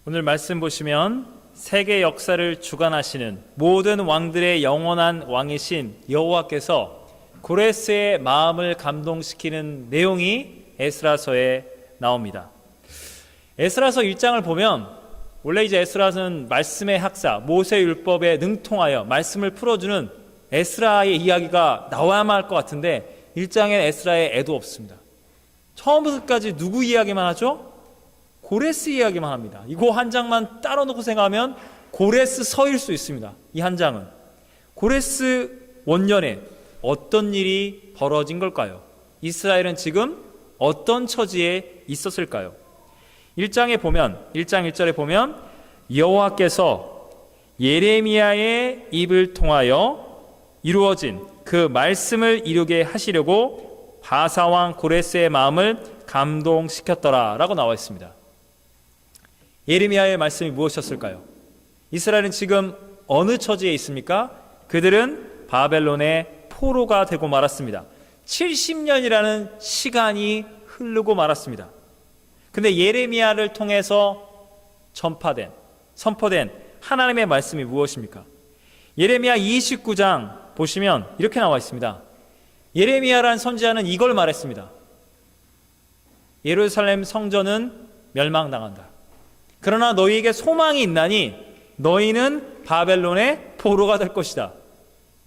오늘 말씀 보시면 세계 역사를 주관하시는 모든 왕들의 영원한 왕이신 여호와께서 고레스의 마음을 감동시키는 내용이 에스라서에 나옵니다. 에스라서 1장을 보면 원래 이제 에스라는 말씀의 학사, 모세율법에 능통하여 말씀을 풀어주는 에스라의 이야기가 나와야만 할 것 같은데 1장엔 에스라의 애도 없습니다. 처음부터 끝까지 누구 이야기만 하죠? 고레스 이야기만 합니다. 이거 한 장만 따로 놓고 생각하면 고레스 서일 수 있습니다. 이 한 장은 고레스 원년에 어떤 일이 벌어진 걸까요? 이스라엘은 지금 어떤 처지에 있었을까요? 1장에 보면 1장 1절에 보면 여호와께서 예레미야의 입을 통하여 이루어진 그 말씀을 이루게 하시려고 바사왕 고레스의 마음을 감동시켰더라 라고 나와 있습니다. 예레미야의 말씀이 무엇이었을까요? 이스라엘은 지금 어느 처지에 있습니까? 그들은 바벨론의 포로가 되고 말았습니다. 70년이라는 시간이 흐르고 말았습니다. 근데 예레미야를 통해서 선포된 하나님의 말씀이 무엇입니까? 예레미야 29장 보시면 이렇게 나와 있습니다. 예레미야란 선지자는 이걸 말했습니다. 예루살렘 성전은 멸망당한다. 그러나 너희에게 소망이 있나니 너희는 바벨론의 포로가 될 것이다.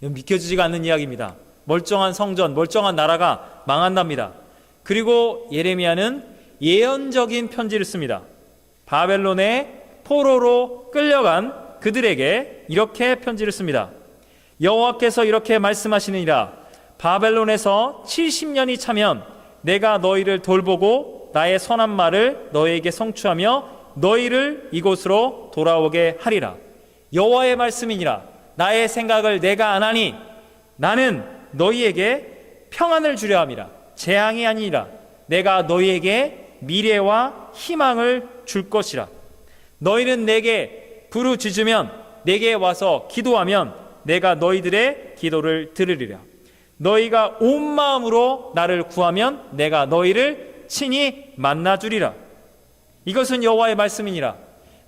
이건 믿겨지지가 않는 이야기입니다. 멀쩡한 성전, 멀쩡한 나라가 망한답니다. 그리고 예레미야는 예언적인 편지를 씁니다. 바벨론의 포로로 끌려간 그들에게 이렇게 편지를 씁니다. 여호와께서 이렇게 말씀하시느니라. 바벨론에서 70년이 차면 내가 너희를 돌보고 나의 선한 말을 너희에게 성취하며 너희를 이곳으로 돌아오게 하리라. 여호와의 말씀이니라. 나의 생각을 내가 안 하니 나는 너희에게 평안을 주려 함이라. 재앙이 아니라 내가 너희에게 미래와 희망을 줄 것이라. 너희는 내게 부르짖으면 내게 와서 기도하면 내가 너희들의 기도를 들으리라. 너희가 온 마음으로 나를 구하면 내가 너희를 친히 만나주리라. 이것은 여호와의 말씀이니라.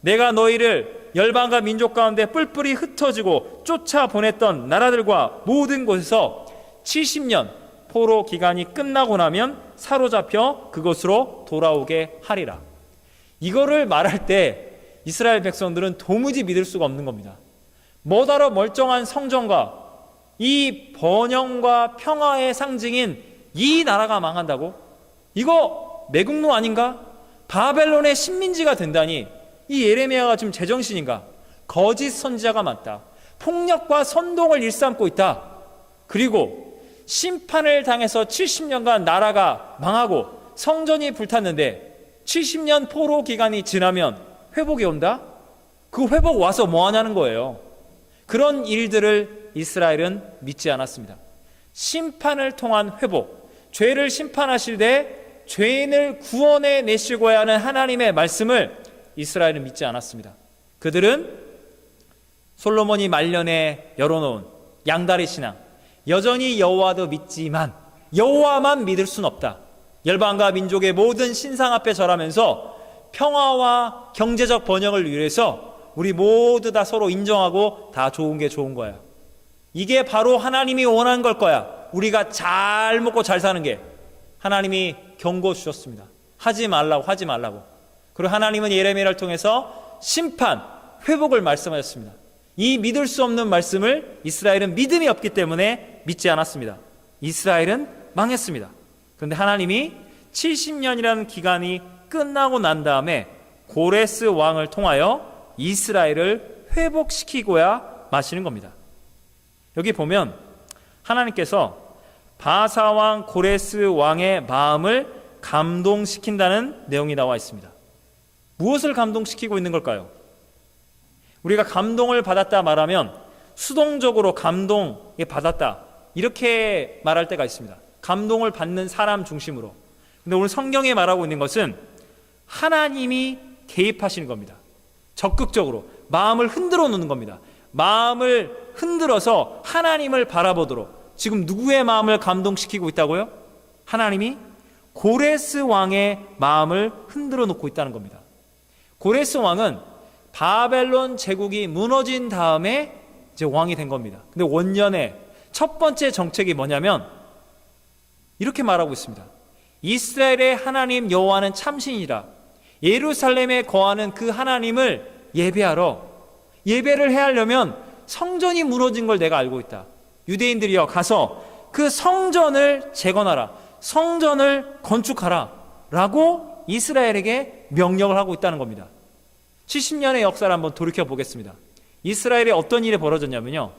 내가 너희를 열방과 민족 가운데 뿔뿔이 흩어지고 쫓아보냈던 나라들과 모든 곳에서 70년 포로 기간이 끝나고 나면 사로잡혀 그곳으로 돌아오게 하리라. 이거를 말할 때 이스라엘 백성들은 도무지 믿을 수가 없는 겁니다. 뭐다러 멀쩡한 성전과 이 번영과 평화의 상징인 이 나라가 망한다고? 이거 매국노 아닌가? 바벨론의 식민지가 된다니 이 예레미야가 지금 제정신인가? 거짓 선지자가 맞다. 폭력과 선동을 일삼고 있다. 그리고 심판을 당해서 70년간 나라가 망하고 성전이 불탔는데 70년 포로 기간이 지나면 회복이 온다? 그 회복 와서 뭐 하냐는 거예요. 그런 일들을 이스라엘은 믿지 않았습니다. 심판을 통한 회복, 죄를 심판하실 때 죄인을 구원해 내시고야 하는 하나님의 말씀을 이스라엘은 믿지 않았습니다. 그들은 솔로몬이 말년에 열어놓은 양다리 신앙, 여전히 여호와도 믿지만 여호와만 믿을 순 없다. 열방과 민족의 모든 신상 앞에 절하면서 평화와 경제적 번영을 위해서 우리 모두 다 서로 인정하고 다 좋은 게 좋은 거야. 이게 바로 하나님이 원하는 걸 거야. 우리가 잘 먹고 잘 사는 게. 하나님이 경고 주셨습니다. 하지 말라고. 그리고 하나님은 예레미야를 통해서 심판, 회복을 말씀하셨습니다. 이 믿을 수 없는 말씀을 이스라엘은 믿음이 없기 때문에 믿지 않았습니다. 이스라엘은 망했습니다. 그런데 하나님이 70년이라는 기간이 끝나고 난 다음에 고레스 왕을 통하여 이스라엘을 회복시키고야 마시는 겁니다. 여기 보면 하나님께서 바사왕 고레스 왕의 마음을 감동시킨다는 내용이 나와 있습니다. 무엇을 감동시키고 있는 걸까요? 우리가 감동을 받았다 말하면 수동적으로 감동에 받았다 이렇게 말할 때가 있습니다. 감동을 받는 사람 중심으로. 근데 오늘 성경에 말하고 있는 것은 하나님이 개입하시는 겁니다. 적극적으로 마음을 흔들어 놓는 겁니다. 마음을 흔들어서 하나님을 바라보도록. 지금 누구의 마음을 감동시키고 있다고요? 하나님이 고레스 왕의 마음을 흔들어 놓고 있다는 겁니다. 고레스 왕은 바벨론 제국이 무너진 다음에 이제 왕이 된 겁니다. 근데 원년의 첫 번째 정책이 뭐냐면 이렇게 말하고 있습니다. 이스라엘의 하나님 여호와는 참신이라. 예루살렘에 거하는 그 하나님을 예배하러. 예배를 해야 하려면 성전이 무너진 걸 내가 알고 있다. 유대인들이여 가서 그 성전을 재건하라. 성전을 건축하라. 라고 이스라엘에게 명령을 하고 있다는 겁니다. 70년의 역사를 한번 돌이켜 보겠습니다. 이스라엘에 어떤 일이 벌어졌냐면요,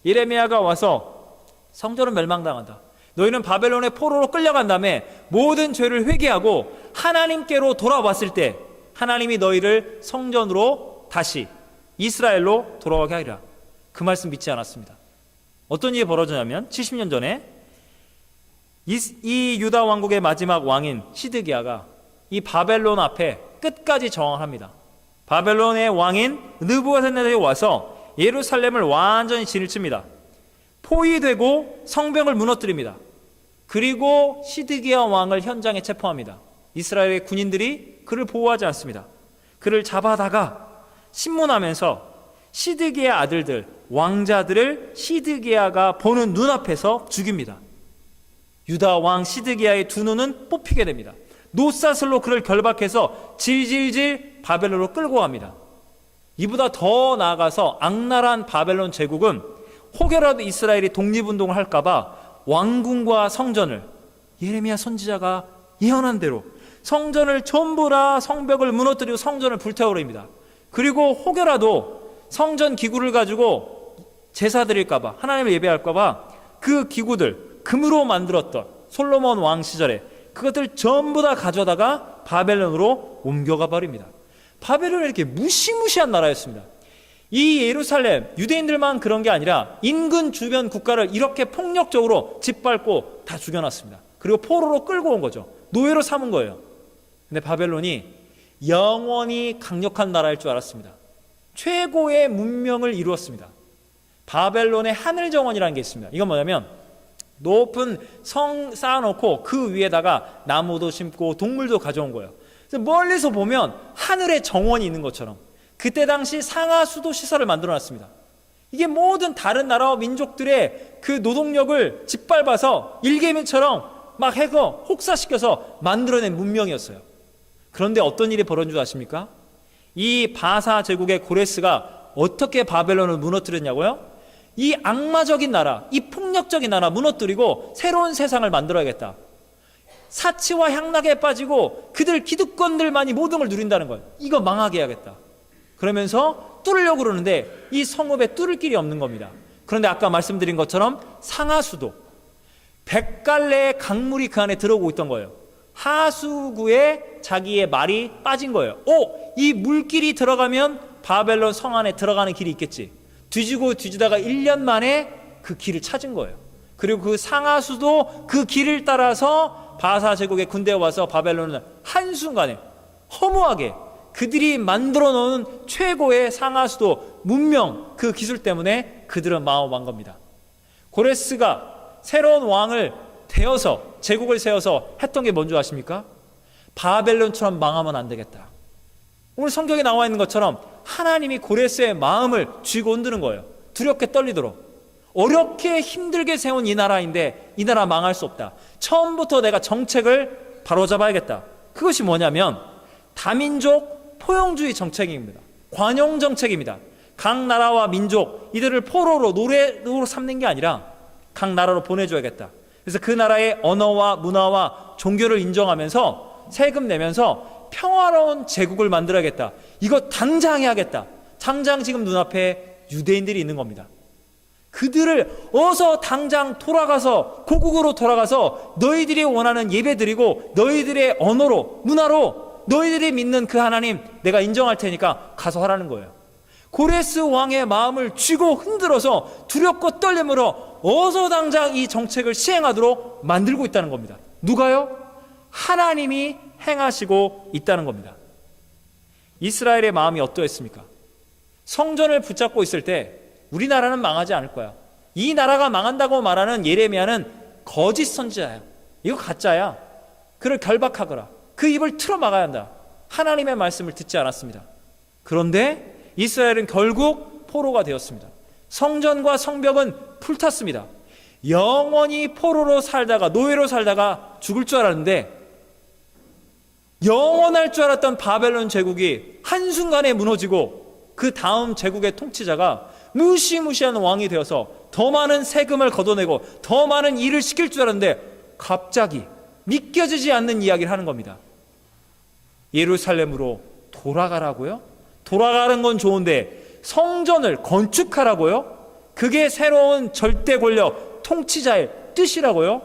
예레미야가 와서 성전은 멸망당한다. 너희는 바벨론의 포로로 끌려간 다음에 모든 죄를 회개하고 하나님께로 돌아왔을 때 하나님이 너희를 성전으로 다시 이스라엘로 돌아가게 하리라. 그 말씀 믿지 않았습니다. 어떤 일이 벌어졌냐면 70년 전에 이 유다 왕국의 마지막 왕인 시드기야가 이 바벨론 앞에 끝까지 저항을 합니다. 바벨론의 왕인 느부갓네살이 와서 예루살렘을 완전히 진을 칩니다. 포위되고 성벽을 무너뜨립니다. 그리고 시드기야 왕을 현장에 체포합니다. 이스라엘의 군인들이 그를 보호하지 않습니다. 그를 잡아다가 신문하면서 시드기야 아들들, 왕자들을 시드기야가 보는 눈앞에서 죽입니다. 유다 왕 시드기야의 두 눈은 뽑히게 됩니다. 노사슬로 그를 결박해서 질질질 바벨론으로 끌고 갑니다. 이보다 더 나아가서 악랄한 바벨론 제국은 혹여라도 이스라엘이 독립운동을 할까봐 왕궁과 성전을, 예레미야 선지자가 예언한 대로 성전을 전부 다 성벽을 무너뜨리고 성전을 불태워버립니다. 그리고 혹여라도 성전 기구를 가지고 제사 드릴까봐, 하나님을 예배할까봐 그 기구들, 금으로 만들었던 솔로몬 왕 시절에 그것들 전부 다 가져다가 바벨론으로 옮겨가 버립니다. 바벨론은 이렇게 무시무시한 나라였습니다. 이 예루살렘, 유대인들만 그런 게 아니라 인근 주변 국가를 이렇게 폭력적으로 짓밟고 다 죽여놨습니다. 그리고 포로로 끌고 온 거죠. 노예로 삼은 거예요. 근데 바벨론이 영원히 강력한 나라일 줄 알았습니다. 최고의 문명을 이루었습니다. 바벨론의 하늘정원이라는 게 있습니다. 이건 뭐냐면 높은 성 쌓아놓고 그 위에다가 나무도 심고 동물도 가져온 거예요. 그래서 멀리서 보면 하늘에 정원이 있는 것처럼 그때 당시 상하수도 시설을 만들어놨습니다. 이게 모든 다른 나라와 민족들의 그 노동력을 짓밟아서 일개민처럼 막 해서 혹사시켜서 만들어낸 문명이었어요. 그런데 어떤 일이 벌어진 줄 아십니까? 이 바사 제국의 고레스가 어떻게 바벨론을 무너뜨렸냐고요? 이 악마적인 나라, 이 폭력적인 나라 무너뜨리고 새로운 세상을 만들어야겠다. 사치와 향락에 빠지고 그들 기득권들만이 모든 걸 누린다는 거예요. 이거 망하게 해야겠다. 그러면서 뚫으려고 그러는데 이 성읍에 뚫을 길이 없는 겁니다. 그런데 아까 말씀드린 것처럼 상하수도 100갈래의 강물이 그 안에 들어오고 있던 거예요. 하수구에 자기의 말이 빠진 거예요. 이 물길이 들어가면 바벨론 성 안에 들어가는 길이 있겠지. 뒤지고 뒤지다가 1년 만에 그 길을 찾은 거예요. 그리고 그 상하수도 그 길을 따라서 바사 제국의 군대에 와서 바벨론을 한순간에 허무하게 그들이 만들어 놓은 최고의 상하수도 문명, 그 기술 때문에 그들은 마음한 겁니다. 고레스가 새로운 왕을 되어서 제국을 세워서 했던 게 뭔지 아십니까? 바벨론처럼 망하면 안 되겠다. 오늘 성경에 나와 있는 것처럼 하나님이 고레스의 마음을 쥐고 흔드는 거예요. 두렵게 떨리도록. 어렵게 힘들게 세운 이 나라인데 이 나라 망할 수 없다. 처음부터 내가 정책을 바로잡아야겠다. 그것이 뭐냐면 다민족 포용주의 정책입니다. 관용 정책입니다. 각 나라와 민족 이들을 포로로 노예로 삼는 게 아니라 각 나라로 보내줘야겠다. 그래서 그 나라의 언어와 문화와 종교를 인정하면서 세금 내면서 평화로운 제국을 만들어야겠다. 이거 당장 해야겠다. 당장 지금 눈앞에 유대인들이 있는 겁니다. 그들을 어서 당장 돌아가서 고국으로 돌아가서 너희들이 원하는 예배 드리고 너희들의 언어로 문화로 너희들이 믿는 그 하나님 내가 인정할 테니까 가서 하라는 거예요. 고레스 왕의 마음을 쥐고 흔들어서 두렵고 떨림으로 어서 당장 이 정책을 시행하도록 만들고 있다는 겁니다. 누가요? 하나님이 행하시고 있다는 겁니다. 이스라엘의 마음이 어떠했습니까? 성전을 붙잡고 있을 때 우리나라는 망하지 않을 거야. 이 나라가 망한다고 말하는 예레미야는 거짓 선지자야. 이거 가짜야. 그를 결박하거라. 그 입을 틀어 막아야 한다. 하나님의 말씀을 듣지 않았습니다. 그런데 이스라엘은 결국 포로가 되었습니다. 성전과 성벽은 불탔습니다. 영원히 포로로 살다가, 노예로 살다가 죽을 줄 알았는데, 영원할 줄 알았던 바벨론 제국이 한순간에 무너지고 그 다음 제국의 통치자가 무시무시한 왕이 되어서 더 많은 세금을 걷어내고 더 많은 일을 시킬 줄 알았는데 갑자기 믿겨지지 않는 이야기를 하는 겁니다. 예루살렘으로 돌아가라고요? 돌아가는 건 좋은데 성전을 건축하라고요? 그게 새로운 절대 권력 통치자의 뜻이라고요?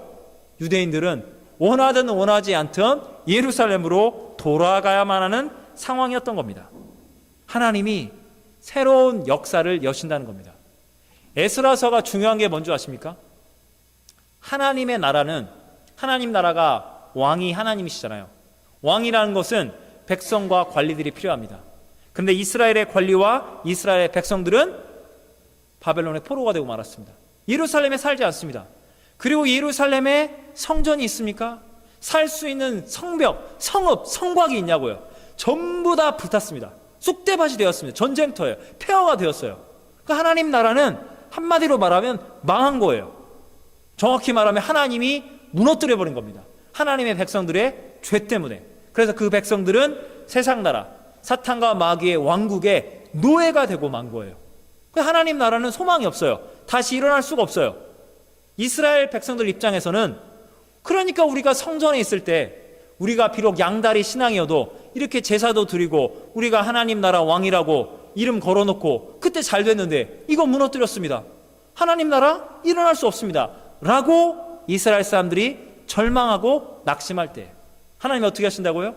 유대인들은 원하든 원하지 않든 예루살렘으로 돌아가야만 하는 상황이었던 겁니다. 하나님이 새로운 역사를 여신다는 겁니다. 에스라서가 중요한 게 뭔지 아십니까? 하나님의 나라는, 하나님 나라가 왕이 하나님이시잖아요. 왕이라는 것은 백성과 관리들이 필요합니다. 그런데 이스라엘의 관리와 이스라엘의 백성들은 바벨론의 포로가 되고 말았습니다. 예루살렘에 살지 않습니다. 그리고 예루살렘에 성전이 있습니까? 살 수 있는 성벽, 성읍, 성곽이 있냐고요? 전부 다 불탔습니다. 쑥대밭이 되었습니다. 전쟁터예요. 폐허가 되었어요. 그러니까 하나님 나라는 한마디로 말하면 망한 거예요. 정확히 말하면 하나님이 무너뜨려 버린 겁니다. 하나님의 백성들의 죄 때문에. 그래서 그 백성들은 세상 나라, 사탄과 마귀의 왕국의 노예가 되고 만 거예요. 하나님 나라는 소망이 없어요. 다시 일어날 수가 없어요. 이스라엘 백성들 입장에서는, 그러니까 우리가 성전에 있을 때 우리가 비록 양다리 신앙이어도 이렇게 제사도 드리고 우리가 하나님 나라 왕이라고 이름 걸어놓고 그때 잘 됐는데 이거 무너뜨렸습니다. 하나님 나라 일어날 수 없습니다 라고 이스라엘 사람들이 절망하고 낙심할 때 하나님이 어떻게 하신다고요?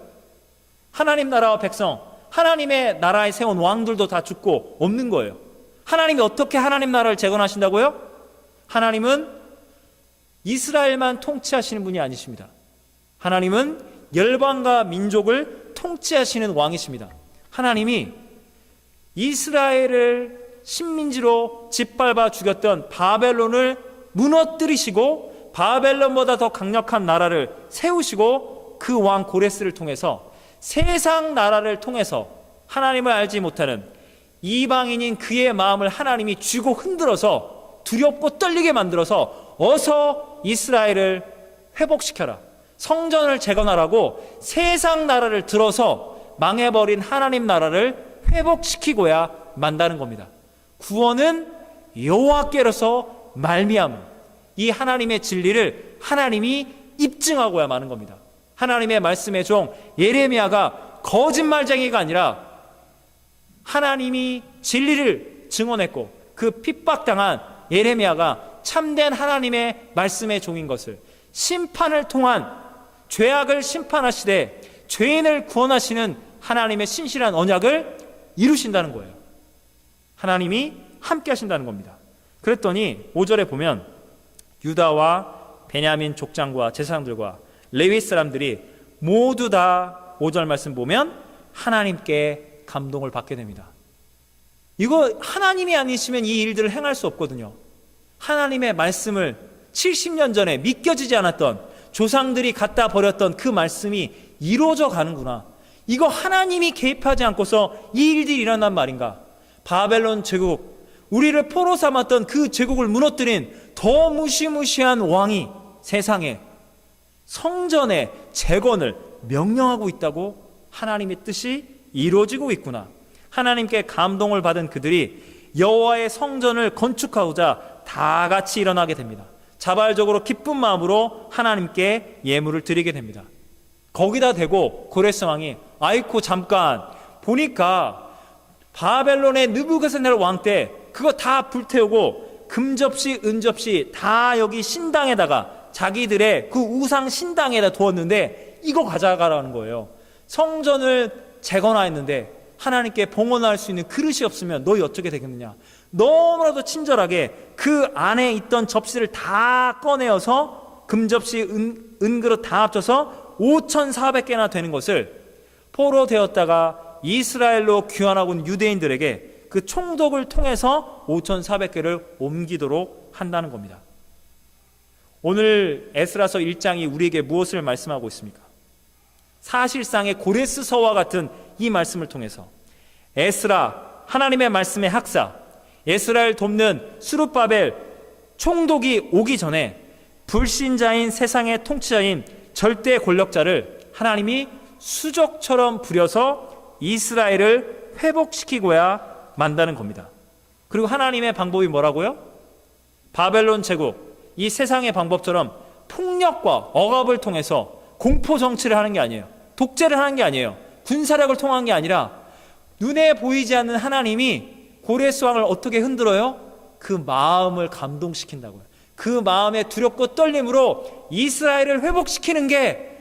하나님 나라와 백성, 하나님의 나라에 세운 왕들도 다 죽고 없는 거예요. 하나님이 어떻게 하나님 나라를 재건하신다고요? 하나님은 이스라엘만 통치하시는 분이 아니십니다. 하나님은 열방과 민족을 통치하시는 왕이십니다. 하나님이 이스라엘을 식민지로 짓밟아 죽였던 바벨론을 무너뜨리시고 바벨론보다 더 강력한 나라를 세우시고 그 왕 고레스를 통해서 세상 나라를 통해서 하나님을 알지 못하는 이방인인 그의 마음을 하나님이 쥐고 흔들어서 두렵고 떨리게 만들어서 어서 이스라엘을 회복시켜라, 성전을 재건하라고 세상 나라를 들어서 망해버린 하나님 나라를 회복시키고야 만다는 겁니다. 구원은 여호와께로서 말미암은, 이 하나님의 진리를 하나님이 입증하고야 마는 겁니다. 하나님의 말씀의 종 예레미야가 거짓말쟁이가 아니라 하나님이 진리를 증언했고 그 핍박당한 예레미야가 참된 하나님의 말씀의 종인 것을, 심판을 통한 죄악을 심판하시되 죄인을 구원하시는 하나님의 신실한 언약을 이루신다는 거예요. 하나님이 함께 하신다는 겁니다. 그랬더니 5절에 보면 유다와 베냐민 족장과 제사장들과 레위 사람들이 모두 다 5절 말씀 보면 하나님께 감동을 받게 됩니다. 이거 하나님이 아니시면 이 일들을 행할 수 없거든요. 하나님의 말씀을 70년 전에 믿겨지지 않았던, 조상들이 갖다 버렸던 그 말씀이 이루어져 가는구나. 이거 하나님이 개입하지 않고서 이 일들이 일어난 말인가. 바벨론 제국, 우리를 포로 삼았던 그 제국을 무너뜨린 더 무시무시한 왕이 세상에 성전의 재건을 명령하고 있다고 하나님의 뜻이 이루어지고 있구나. 하나님께 감동을 받은 그들이 여호와의 성전을 건축하고자 다 같이 일어나게 됩니다. 자발적으로 기쁜 마음으로 하나님께 예물을 드리게 됩니다. 거기다 대고 고레스 왕이 아이고 잠깐 보니까 바벨론의 느부갓네살 왕 때 그거 다 불태우고 금접시 은접시 다 여기 신당에다가 자기들의 그 우상 신당에다 두었는데 이거 가져가라는 거예요. 성전을 재건하였는데 하나님께 봉헌할 수 있는 그릇이 없으면 너희 어떻게 되겠느냐. 너무나도 친절하게 그 안에 있던 접시를 다 꺼내어서 금접시 은그릇 다 합쳐서 5,400개나 되는 것을 포로 되었다가 이스라엘로 귀환하고 온 유대인들에게 그 총독을 통해서 5,400개를 옮기도록 한다는 겁니다. 오늘 에스라서 1장이 우리에게 무엇을 말씀하고 있습니까? 사실상의 고레스서와 같은 이 말씀을 통해서 에스라, 하나님의 말씀의 학사, 에스라를 돕는 스룹바벨 총독이 오기 전에 불신자인 세상의 통치자인 절대 권력자를 하나님이 수족처럼 부려서 이스라엘을 회복시키고야 만다는 겁니다. 그리고 하나님의 방법이 뭐라고요? 바벨론 제국, 이 세상의 방법처럼 폭력과 억압을 통해서 공포 정치를 하는 게 아니에요. 독재를 하는 게 아니에요. 군사력을 통한 게 아니라 눈에 보이지 않는 하나님이 고레스 왕을 어떻게 흔들어요? 그 마음을 감동시킨다고요. 그 마음의 두렵고 떨림으로 이스라엘을 회복시키는 게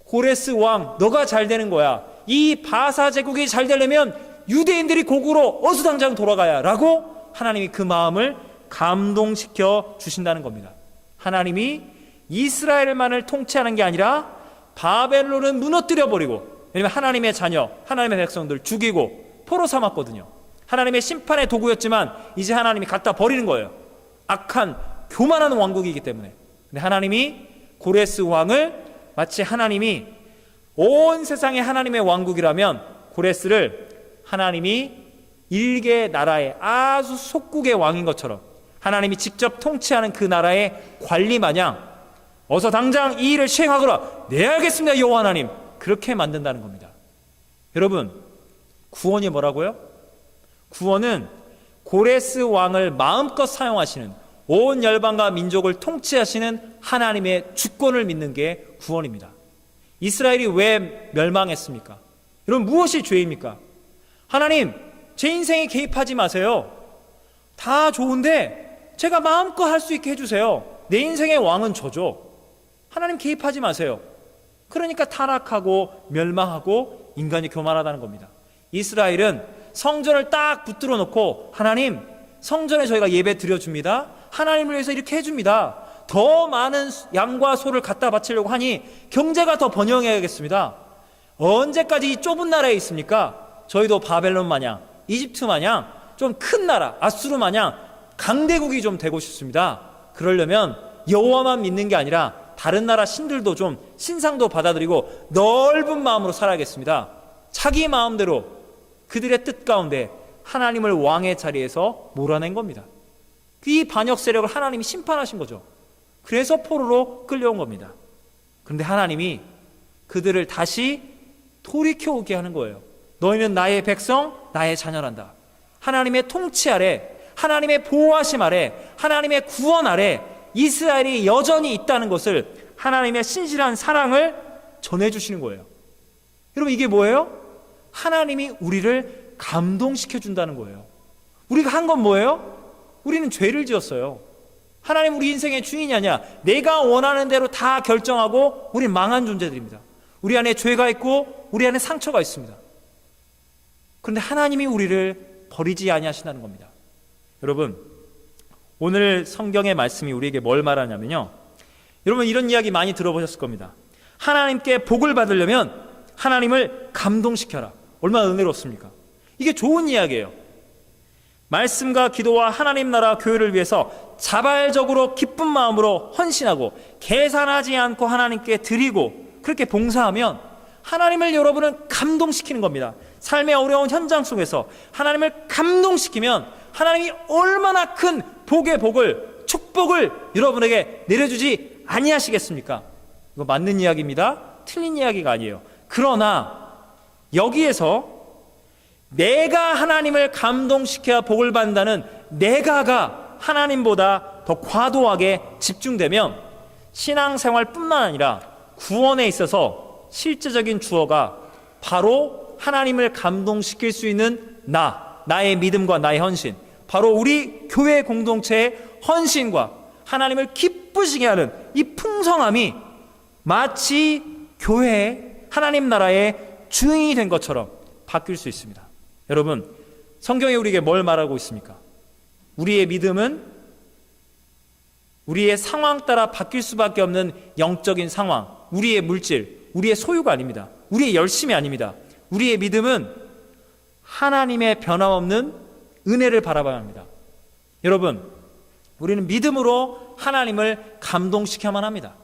고레스 왕, 너가 잘 되는 거야. 이 바사 제국이 잘 되려면 유대인들이 고국으로 어수당장 돌아가야 라고 하나님이 그 마음을 감동시켜 주신다는 겁니다. 하나님이 이스라엘만을 통치하는 게 아니라 바벨론은 무너뜨려 버리고, 왜냐하면 하나님의 자녀, 하나님의 백성들 죽이고 포로 삼았거든요. 하나님의 심판의 도구였지만 이제 하나님이 갖다 버리는 거예요. 악한 교만한 왕국이기 때문에. 근데 하나님이 고레스 왕을 마치 하나님이 온 세상의 하나님의 왕국이라면 고레스를 하나님이 일개 나라의 아주 속국의 왕인 것처럼 하나님이 직접 통치하는 그 나라의 관리 마냥 어서 당장 이 일을 시행하거라. 네, 알겠습니다, 여호와 하나님. 그렇게 만든다는 겁니다. 여러분, 구원이 뭐라고요? 구원은 고레스 왕을 마음껏 사용하시는, 온 열방과 민족을 통치하시는 하나님의 주권을 믿는 게 구원입니다. 이스라엘이 왜 멸망했습니까? 여러분, 무엇이 죄입니까? 하나님, 제 인생에 개입하지 마세요. 다 좋은데 제가 마음껏 할 수 있게 해주세요. 내 인생의 왕은 저죠. 하나님 개입하지 마세요. 그러니까 타락하고 멸망하고 인간이 교만하다는 겁니다. 이스라엘은 성전을 딱 붙들어 놓고, 하나님, 성전에 저희가 예배 드려줍니다. 하나님을 위해서 이렇게 해줍니다. 더 많은 양과 소를 갖다 바치려고 하니 경제가 더 번영해야겠습니다. 언제까지 이 좁은 나라에 있습니까? 저희도 바벨론 마냥, 이집트 마냥 좀 큰 나라, 아수르 마냥 강대국이 좀 되고 싶습니다. 그러려면 여호와만 믿는 게 아니라 다른 나라 신들도 좀 신상도 받아들이고 넓은 마음으로 살아야겠습니다. 자기 마음대로 그들의 뜻 가운데 하나님을 왕의 자리에서 몰아낸 겁니다. 이 반역 세력을 하나님이 심판하신 거죠. 그래서 포로로 끌려온 겁니다. 그런데 하나님이 그들을 다시 돌이켜오게 하는 거예요. 너희는 나의 백성, 나의 자녀란다. 하나님의 통치 아래, 하나님의 보호하심 아래, 하나님의 구원 아래 이스라엘이 여전히 있다는 것을, 하나님의 신실한 사랑을 전해주시는 거예요. 여러분, 이게 뭐예요? 하나님이 우리를 감동시켜준다는 거예요. 우리가 한 건 뭐예요? 우리는 죄를 지었어요. 하나님 우리 인생의 주인이 아니야. 내가 원하는 대로 다 결정하고 우린 망한 존재들입니다. 우리 안에 죄가 있고 우리 안에 상처가 있습니다. 그런데 하나님이 우리를 버리지 아니하신다는 겁니다. 여러분, 오늘 성경의 말씀이 우리에게 뭘 말하냐면요, 여러분 이런 이야기 많이 들어보셨을 겁니다. 하나님께 복을 받으려면 하나님을 감동시켜라. 얼마나 은혜롭습니까? 이게 좋은 이야기예요. 말씀과 기도와 하나님 나라 교회를 위해서 자발적으로 기쁜 마음으로 헌신하고 계산하지 않고 하나님께 드리고 그렇게 봉사하면 하나님을 여러분은 감동시키는 겁니다. 삶의 어려운 현장 속에서 하나님을 감동시키면 하나님이 얼마나 큰 복의 복을, 축복을 여러분에게 내려주지 아니하시겠습니까? 이거 맞는 이야기입니다. 틀린 이야기가 아니에요. 그러나 여기에서 내가 하나님을 감동시켜야 복을 받는다는 내가가 하나님보다 더 과도하게 집중되면 신앙생활뿐만 아니라 구원에 있어서 실제적인 주어가 바로 하나님을 감동시킬 수 있는 나의 믿음과 나의 헌신, 바로 우리 교회 공동체의 헌신과 하나님을 기쁘시게 하는 이 풍성함이 마치 교회의 하나님 나라의 주인이 된 것처럼 바뀔 수 있습니다. 여러분, 성경이 우리에게 뭘 말하고 있습니까? 우리의 믿음은 우리의 상황 따라 바뀔 수밖에 없는 영적인 상황, 우리의 물질, 우리의 소유가 아닙니다. 우리의 열심이 아닙니다. 우리의 믿음은 하나님의 변함없는 은혜를 바라봐야 합니다. 여러분, 우리는 믿음으로 하나님을 감동시켜야만 합니다.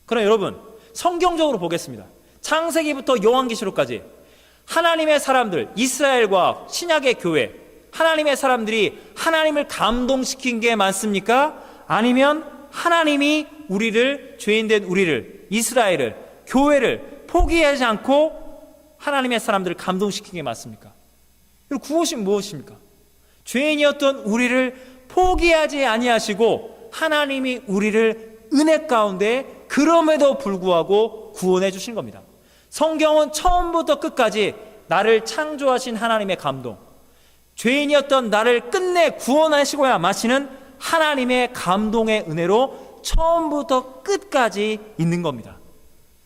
그러나 여러분, 성경적으로 보겠습니다. 창세기부터 요한계시록까지 하나님의 사람들, 이스라엘과 신약의 교회, 하나님의 사람들이 하나님을 감동시킨 게 많습니까? 아니면 하나님이 우리를, 죄인된 우리를, 이스라엘을, 교회를 포기하지 않고 하나님의 사람들을 감동시킨 게 맞습니까? 그리고 구원은 무엇입니까? 죄인이었던 우리를 포기하지 아니하시고 하나님이 우리를 은혜 가운데 그럼에도 불구하고 구원해 주신 겁니다. 성경은 처음부터 끝까지 나를 창조하신 하나님의 감동, 죄인이었던 나를 끝내 구원하시고야 마시는 하나님의 감동의 은혜로 처음부터 끝까지 있는 겁니다.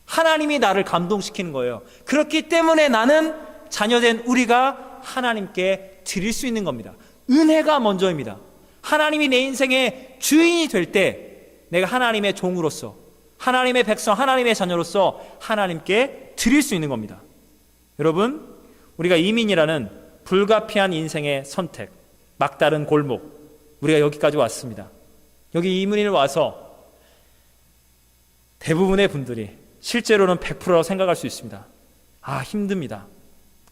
하나님이 나를 감동시키는 거예요. 그렇기 때문에 나는 자녀된 우리가 하나님께 드릴 수 있는 겁니다. 은혜가 먼저입니다. 하나님이 내 인생의 주인이 될 때 내가 하나님의 종으로서, 하나님의 백성, 하나님의 자녀로서 하나님께 드릴 수 있는 겁니다. 여러분, 우리가 이민이라는 불가피한 인생의 선택, 막다른 골목, 우리가 여기까지 왔습니다. 여기 이민을 와서 대부분의 분들이 실제로는 100%라고 생각할 수 있습니다. 아, 힘듭니다.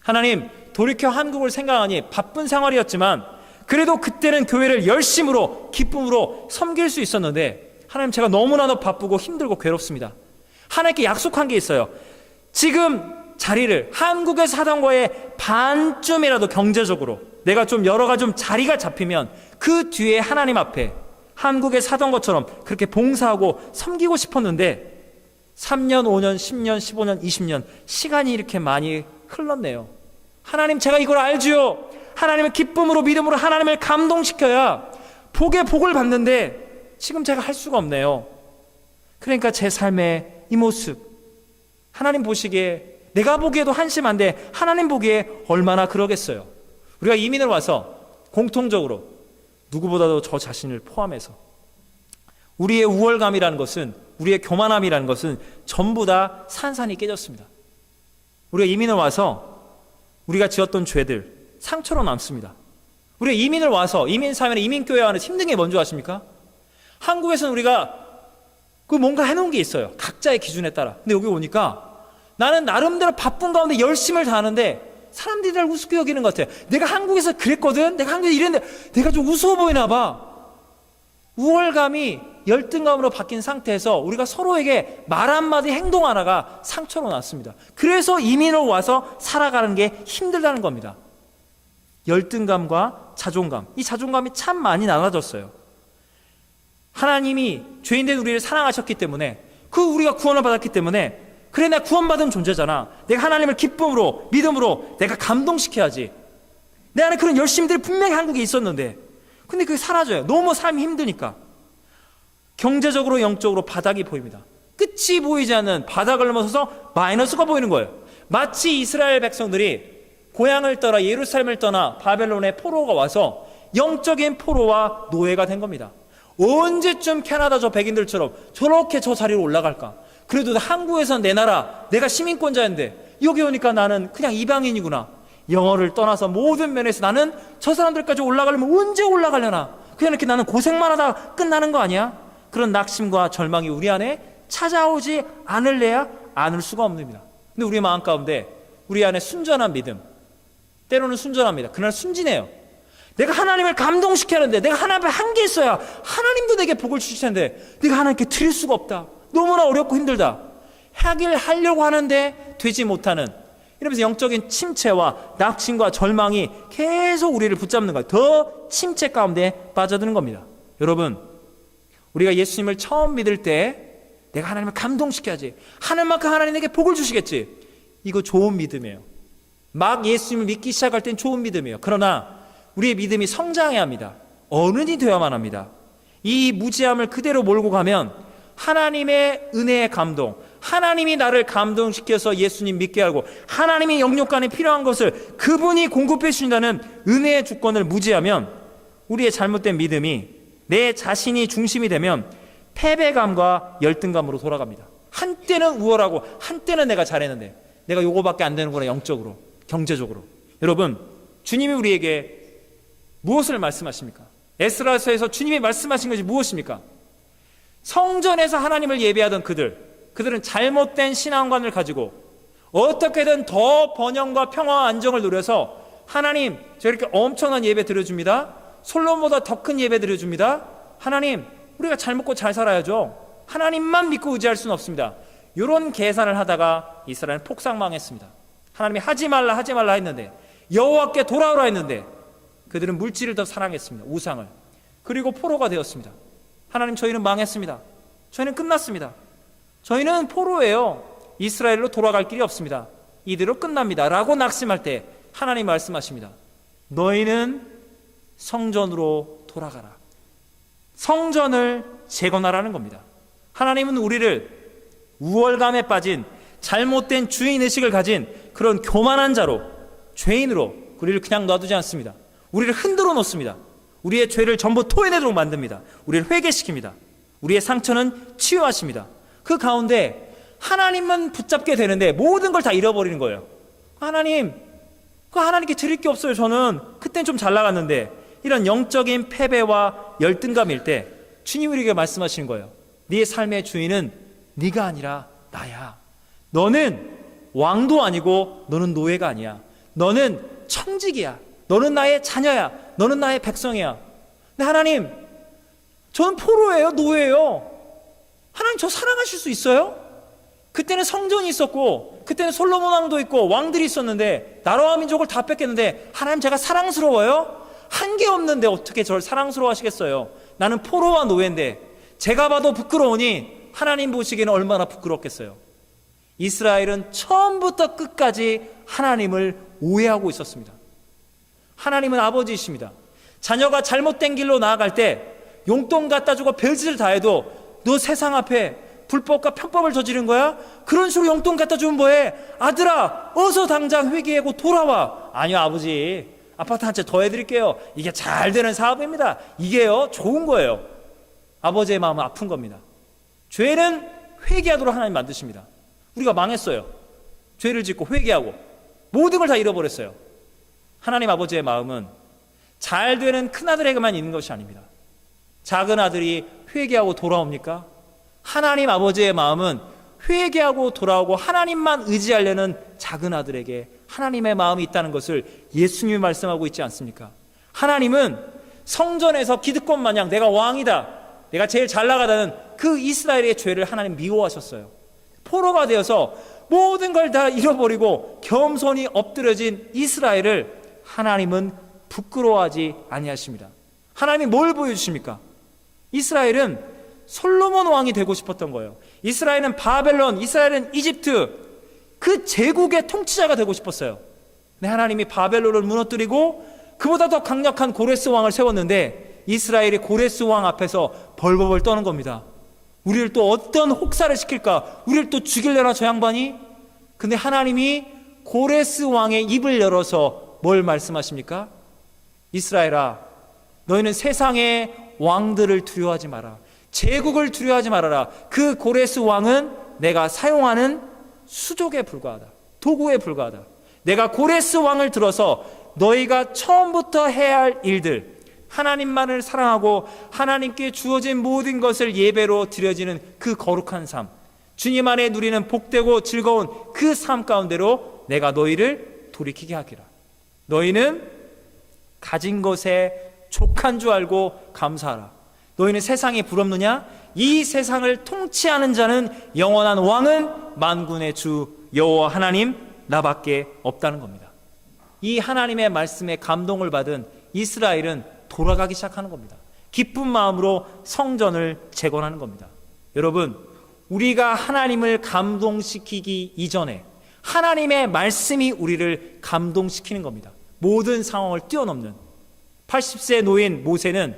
하나님, 돌이켜 한국을 생각하니 바쁜 생활이었지만 그래도 그때는 교회를 열심으로 기쁨으로 섬길 수 있었는데 하나님, 제가 너무나도 바쁘고 힘들고 괴롭습니다. 하나님께 약속한 게 있어요. 지금 자리를 한국에서 하던 거에 반쯤이라도 경제적으로 내가 좀 여러 가지 좀 자리가 잡히면 그 뒤에 하나님 앞에 한국에서 하던 것처럼 그렇게 봉사하고 섬기고 싶었는데 3년, 5년, 10년, 15년, 20년 시간이 이렇게 많이 흘렀네요. 하나님, 제가 이걸 알지요. 하나님을 기쁨으로 믿음으로 하나님을 감동시켜야 복에 복을 받는데 지금 제가 할 수가 없네요. 그러니까 제 삶의 이 모습, 하나님 보시기에, 내가 보기에도 한심한데 하나님 보기에 얼마나 그러겠어요. 우리가 이민을 와서 공통적으로 누구보다도 저 자신을 포함해서 우리의 우월감이라는 것은, 우리의 교만함이라는 것은 전부 다 산산이 깨졌습니다. 우리가 이민을 와서 우리가 지었던 죄들 상처로 남습니다. 우리가 이민을 와서 이민사회나 이민교회 안에 힘든 게 뭔지 아십니까? 한국에서는 우리가 그 뭔가 해놓은 게 있어요. 각자의 기준에 따라. 근데 여기 오니까 나는 나름대로 바쁜 가운데 열심을 다하는데 사람들이 날 우습게 여기는 것 같아요. 내가 한국에서 그랬거든? 내가 한국에서 이랬는데 내가 좀 우스워 보이나 봐. 우월감이 열등감으로 바뀐 상태에서 우리가 서로에게 말 한마디 행동 하나가 상처로 났습니다. 그래서 이민을 와서 살아가는 게 힘들다는 겁니다. 열등감과 자존감, 이 자존감이 참 많이 나눠졌어요. 하나님이 죄인된 우리를 사랑하셨기 때문에, 그 우리가 구원을 받았기 때문에, 그래, 내가 구원받은 존재잖아. 내가 하나님을 기쁨으로 믿음으로 내가 감동시켜야지. 내 안에 그런 열심들이 분명히 한국에 있었는데 근데 그게 사라져요. 너무 삶이 힘드니까. 경제적으로 영적으로 바닥이 보입니다. 끝이 보이지 않는 바닥을 넘어서서 마이너스가 보이는 거예요. 마치 이스라엘 백성들이 고향을 떠나 예루살렘을 떠나 바벨론의 포로가 와서 영적인 포로와 노예가 된 겁니다. 언제쯤 캐나다 저 백인들처럼 저렇게 저 자리로 올라갈까? 그래도 한국에선 내 나라, 내가 시민권자인데 여기 오니까 나는 그냥 이방인이구나. 영어를 떠나서 모든 면에서 나는 저 사람들까지 올라가려면 언제 올라가려나? 그냥 이렇게 나는 고생만 하다 끝나는 거 아니야? 그런 낙심과 절망이 우리 안에 찾아오지 않을래야 않을 수가 없습니다. 근데 우리 마음 가운데 우리 안에 순전한 믿음, 때로는 순전합니다. 그러나 순진해요. 내가 하나님을 감동시켜야 하는데, 내가 하나님 앞에 한 게 있어야 하나님도 내게 복을 주실 텐데 내가 하나님께 드릴 수가 없다. 너무나 어렵고 힘들다. 하려고 하는데 되지 못하는, 이러면서 영적인 침체와 낙심과 절망이 계속 우리를 붙잡는 거예요. 더 침체 가운데 빠져드는 겁니다. 여러분, 우리가 예수님을 처음 믿을 때 내가 하나님을 감동시켜야지, 하늘만큼 하나님 내게 복을 주시겠지, 이거 좋은 믿음이에요. 막 예수님을 믿기 시작할 땐 좋은 믿음이에요. 그러나 우리의 믿음이 성장해야 합니다. 어른이 되어야만 합니다. 이 무지함을 그대로 몰고 가면 하나님의 은혜의 감동, 하나님이 나를 감동시켜서 예수님 믿게 하고 하나님이 영육간에 필요한 것을 그분이 공급해 주신다는 은혜의 주권을 무지하면 우리의 잘못된 믿음이 내 자신이 중심이 되면 패배감과 열등감으로 돌아갑니다. 한때는 우월하고 한때는 내가 잘했는데 내가 요거밖에 안 되는구나, 영적으로, 경제적으로. 여러분, 주님이 우리에게 무엇을 말씀하십니까? 에스라서에서 주님이 말씀하신 것이 무엇입니까? 성전에서 하나님을 예배하던 그들은 잘못된 신앙관을 가지고 어떻게든 더 번영과 평화와 안정을 누려서 하나님, 저 이렇게 엄청난 예배 드려줍니다. 솔로몬보다 더 큰 예배 드려줍니다. 하나님, 우리가 잘 먹고 잘 살아야죠. 하나님만 믿고 의지할 수는 없습니다. 이런 계산을 하다가 이스라엘은 폭삭망했습니다. 하나님이 하지 말라 했는데, 여호와께 돌아오라 했는데 그들은 물질을 더 사랑했습니다. 우상을. 그리고 포로가 되었습니다. 하나님, 저희는 망했습니다. 저희는 끝났습니다. 저희는 포로예요. 이스라엘로 돌아갈 길이 없습니다. 이대로 끝납니다 라고 낙심할 때 하나님 말씀하십니다. 너희는 성전으로 돌아가라. 성전을 재건하라는 겁니다. 하나님은 우리를 우월감에 빠진 잘못된 주인의식을 가진 그런 교만한 자로, 죄인으로 우리를 그냥 놔두지 않습니다. 우리를 흔들어 놓습니다. 우리의 죄를 전부 토해내도록 만듭니다. 우리를 회개시킵니다. 우리의 상처는 치유하십니다. 그 가운데 하나님만 붙잡게 되는데 모든 걸 다 잃어버리는 거예요. 하나님, 하나님께 드릴 게 없어요. 저는 그땐 좀 잘 나갔는데. 이런 영적인 패배와 열등감일 때 주님이 우리에게 말씀하시는 거예요. 네 삶의 주인은 네가 아니라 나야. 너는 왕도 아니고 너는 노예가 아니야. 너는 청직이야. 너는 나의 자녀야. 너는 나의 백성이야. 근데 하나님, 저는 포로예요. 노예예요. 하나님, 저 사랑하실 수 있어요? 그때는 성전이 있었고, 그때는 솔로몬 왕도 있고 왕들이 있었는데 나라와 민족을 다 뺏겼는데, 하나님, 제가 사랑스러워요? 한 게 없는데 어떻게 저를 사랑스러워 하시겠어요? 나는 포로와 노예인데 제가 봐도 부끄러우니 하나님 보시기에는 얼마나 부끄럽겠어요. 이스라엘은 처음부터 끝까지 하나님을 오해하고 있었습니다. 하나님은 아버지이십니다. 자녀가 잘못된 길로 나아갈 때 용돈 갖다 주고 별짓을 다 해도 너 세상 앞에 불법과 편법을 저지른 거야? 그런 식으로 용돈 갖다 주면 뭐해? 아들아, 어서 당장 회개하고 돌아와. 아니요, 아버지, 아파트 한 채 더 해드릴게요. 이게 잘 되는 사업입니다. 이게요, 좋은 거예요. 아버지의 마음은 아픈 겁니다. 죄는 회개하도록 하나님 만드십니다. 우리가 망했어요. 죄를 짓고 회개하고 모든 걸 다 잃어버렸어요. 하나님 아버지의 마음은 잘 되는 큰아들에게만 있는 것이 아닙니다. 작은 아들이 회개하고 돌아옵니까? 하나님 아버지의 마음은 회개하고 돌아오고 하나님만 의지하려는 작은 아들에게 하나님의 마음이 있다는 것을 예수님이 말씀하고 있지 않습니까? 하나님은 성전에서 기득권 마냥 내가 왕이다, 내가 제일 잘 나가다는 그 이스라엘의 죄를 하나님 미워하셨어요. 포로가 되어서 모든 걸 다 잃어버리고 겸손히 엎드려진 이스라엘을 하나님은 부끄러워하지 아니하십니다. 하나님이 뭘 보여주십니까? 이스라엘은 솔로몬 왕이 되고 싶었던 거예요. 이스라엘은 바벨론, 이스라엘은 이집트, 그 제국의 통치자가 되고 싶었어요. 근데 하나님이 바벨론을 무너뜨리고 그보다 더 강력한 고레스 왕을 세웠는데 이스라엘이 고레스 왕 앞에서 벌벌벌 떠는 겁니다. 우리를 또 어떤 혹사를 시킬까? 우리를 또 죽이려나 저 양반이? 근데 하나님이 고레스 왕의 입을 열어서 뭘 말씀하십니까? 이스라엘아, 너희는 세상의 왕들을 두려워하지 마라. 제국을 두려워하지 말아라. 그 고레스 왕은 내가 사용하는 수족에 불과하다. 도구에 불과하다. 내가 고레스 왕을 들어서 너희가 처음부터 해야 할 일들, 하나님만을 사랑하고 하나님께 주어진 모든 것을 예배로 드려지는 그 거룩한 삶, 주님 안에 누리는 복되고 즐거운 그 삶 가운데로 내가 너희를 돌이키게 하기라. 너희는 가진 것에 족한 줄 알고 감사하라. 너희는 세상이 부럽느냐? 이 세상을 통치하는 자는 영원한 왕은 만군의 주 여호와 하나님 나밖에 없다는 겁니다. 이 하나님의 말씀에 감동을 받은 이스라엘은 돌아가기 시작하는 겁니다. 기쁜 마음으로 성전을 재건하는 겁니다. 여러분, 우리가 하나님을 감동시키기 이전에 하나님의 말씀이 우리를 감동시키는 겁니다. 모든 상황을 뛰어넘는 80세 노인 모세는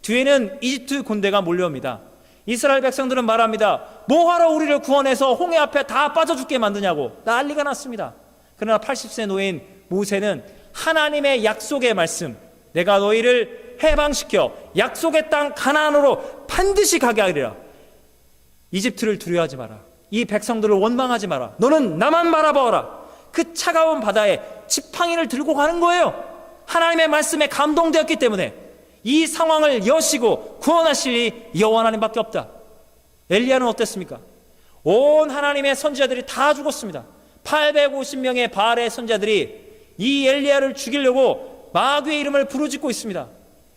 뒤에는 이집트 군대가 몰려옵니다. 이스라엘 백성들은 말합니다. 뭐하러 우리를 구원해서 홍해 앞에 다 빠져 죽게 만드냐고 난리가 났습니다. 그러나 80세 노인 모세는 하나님의 약속의 말씀, 내가 너희를 해방시켜 약속의 땅 가나안으로 반드시 가게 하리라. 이집트를 두려워하지 마라. 이 백성들을 원망하지 마라. 너는 나만 바라보아라. 그 차가운 바다에 지팡이를 들고 가는 거예요. 하나님의 말씀에 감동되었기 때문에 이 상황을 여시고 구원하실 여호와 하나님밖에 없다. 엘리야는 어땠습니까? 온 하나님의 선지자들이 다 죽었습니다. 850명의 바알의 선자들이 이 엘리야를 죽이려고 마귀의 이름을 부르짖고 있습니다.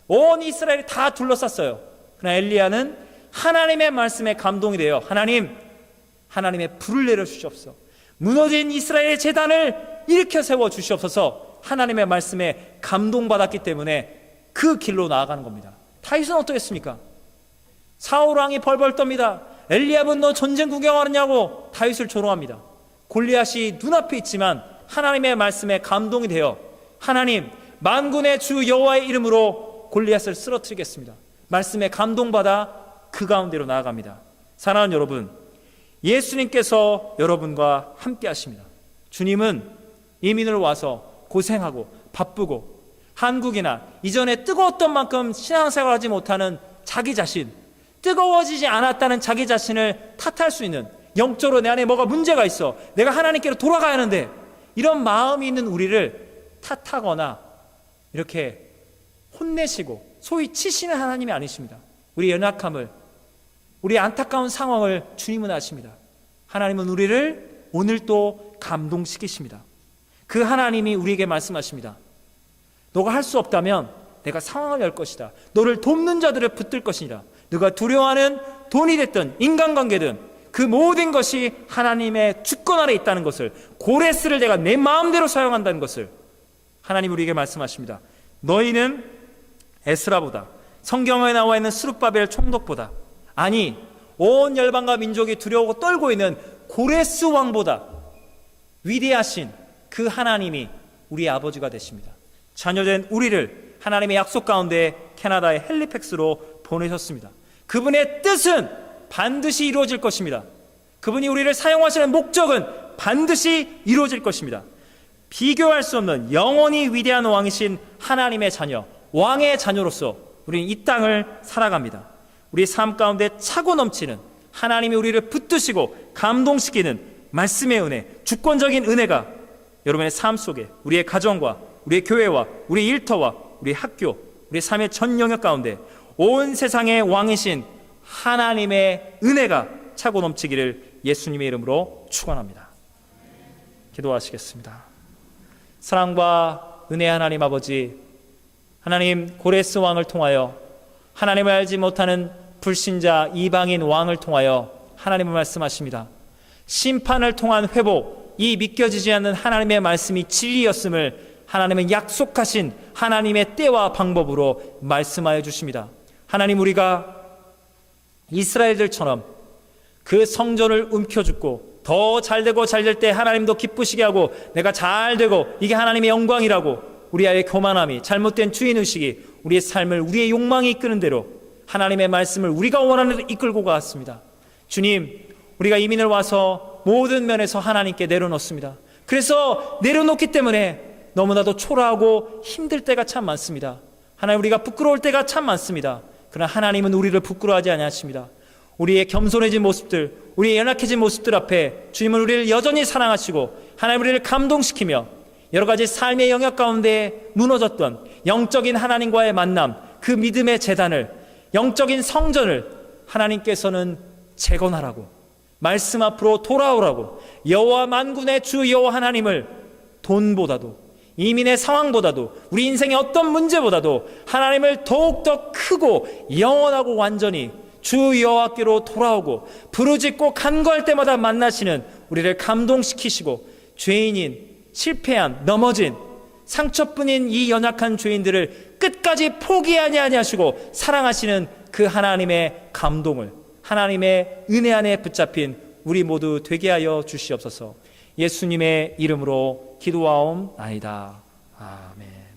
온 이스라엘이 다 둘러쌌어요. 그러나 엘리야는 하나님의 말씀에 감동이 되어 하나님의 불을 내려 주시옵소서. 무너진 이스라엘의 제단을 일으켜 세워 주시옵소서. 하나님의 말씀에 감동받았기 때문에 그 길로 나아가는 겁니다. 다윗은 어떻겠습니까? 사울 왕이 벌벌 떱니다. 엘리압은 너 전쟁 구경하느냐고 다윗을 조롱합니다. 골리앗이 눈앞에 있지만 하나님의 말씀에 감동이 되어 하나님 만군의 주 여호와의 이름으로 골리앗을 쓰러뜨리겠습니다. 말씀에 감동받아 그 가운데로 나아갑니다. 사랑하는 여러분, 예수님께서 여러분과 함께 하십니다. 주님은 이민을 와서 고생하고 바쁘고 한국이나 이전에 뜨거웠던 만큼 신앙생활하지 못하는 자기 자신, 뜨거워지지 않았다는 자기 자신을 탓할 수 있는, 영적으로 내 안에 뭐가 문제가 있어, 내가 하나님께로 돌아가야 하는데, 이런 마음이 있는 우리를 탓하거나 이렇게 혼내시고 소위 치시는 하나님이 아니십니다. 우리 연약함을, 우리 안타까운 상황을 주님은 아십니다. 하나님은 우리를 오늘 또 감동시키십니다. 그 하나님이 우리에게 말씀하십니다. 너가 할 수 없다면 내가 상황을 열 것이다. 너를 돕는 자들을 붙들 것이다. 너가 두려워하는 돈이 됐든 인간관계든 그 모든 것이 하나님의 주권 아래 있다는 것을, 고레스를 내가 내 마음대로 사용한다는 것을 하나님 우리에게 말씀하십니다. 너희는 에스라보다, 성경에 나와 있는 스룹바벨 총독보다, 아니 온 열방과 민족이 두려워하고 떨고 있는 고레스 왕보다 위대하신 그 하나님이 우리 아버지가 되십니다. 자녀된 우리를 하나님의 약속 가운데 캐나다의 헬리팩스로 보내셨습니다. 그분의 뜻은 반드시 이루어질 것입니다. 그분이 우리를 사용하시는 목적은 반드시 이루어질 것입니다. 비교할 수 없는 영원히 위대한 왕이신 하나님의 자녀, 왕의 자녀로서 우리는 이 땅을 살아갑니다. 우리 삶 가운데 차고 넘치는 하나님이 우리를 붙드시고 감동시키는 말씀의 은혜, 주권적인 은혜가 여러분의 삶 속에, 우리의 가정과 우리의 교회와 우리 일터와 우리 학교, 우리 삶의 전 영역 가운데 온 세상의 왕이신 하나님의 은혜가 차고 넘치기를 예수님의 이름으로 축원합니다. 기도하시겠습니다. 사랑과 은혜 하나님 아버지, 하나님 고레스 왕을 통하여 하나님을 알지 못하는 불신자 이방인 왕을 통하여 하나님을 말씀하십니다. 심판을 통한 회복, 이 믿겨지지 않는 하나님의 말씀이 진리였음을 하나님은 약속하신 하나님의 때와 방법으로 말씀하여 주십니다. 하나님, 우리가 이스라엘들처럼 그 성전을 움켜쥐고 더 잘되고 잘될 때 하나님도 기쁘시게 하고 내가 잘되고 이게 하나님의 영광이라고 우리 아이의 교만함이, 잘못된 주인의식이 우리의 삶을, 우리의 욕망이 이끄는 대로 하나님의 말씀을 우리가 원하는 대로 이끌고 갔습니다. 주님, 우리가 이민을 와서 모든 면에서 하나님께 내려놓습니다. 그래서 내려놓기 때문에 너무나도 초라하고 힘들 때가 참 많습니다. 하나님, 우리가 부끄러울 때가 참 많습니다. 그러나 하나님은 우리를 부끄러워하지 아니하십니다. 우리의 겸손해진 모습들, 우리의 연약해진 모습들 앞에 주님은 우리를 여전히 사랑하시고 하나님 우리를 감동시키며 여러 가지 삶의 영역 가운데 무너졌던 영적인 하나님과의 만남, 그 믿음의 재단을, 영적인 성전을 하나님께서는 재건하라고, 말씀 앞으로 돌아오라고, 여호와 만군의 주 여호와 하나님을 돈보다도, 이민의 상황보다도, 우리 인생의 어떤 문제보다도 하나님을 더욱더 크고 영원하고 완전히 주 여호와께로 돌아오고 부르짖고 간구할 때마다 만나시는 우리를 감동시키시고, 죄인인, 실패한, 넘어진, 상처뿐인 이 연약한 죄인들을 끝까지 포기하지 아니하시고 사랑하시는 그 하나님의 감동을, 하나님의 은혜 안에 붙잡힌 우리 모두 되게 하여 주시옵소서. 예수님의 이름으로 기도하옵나이다. 아멘.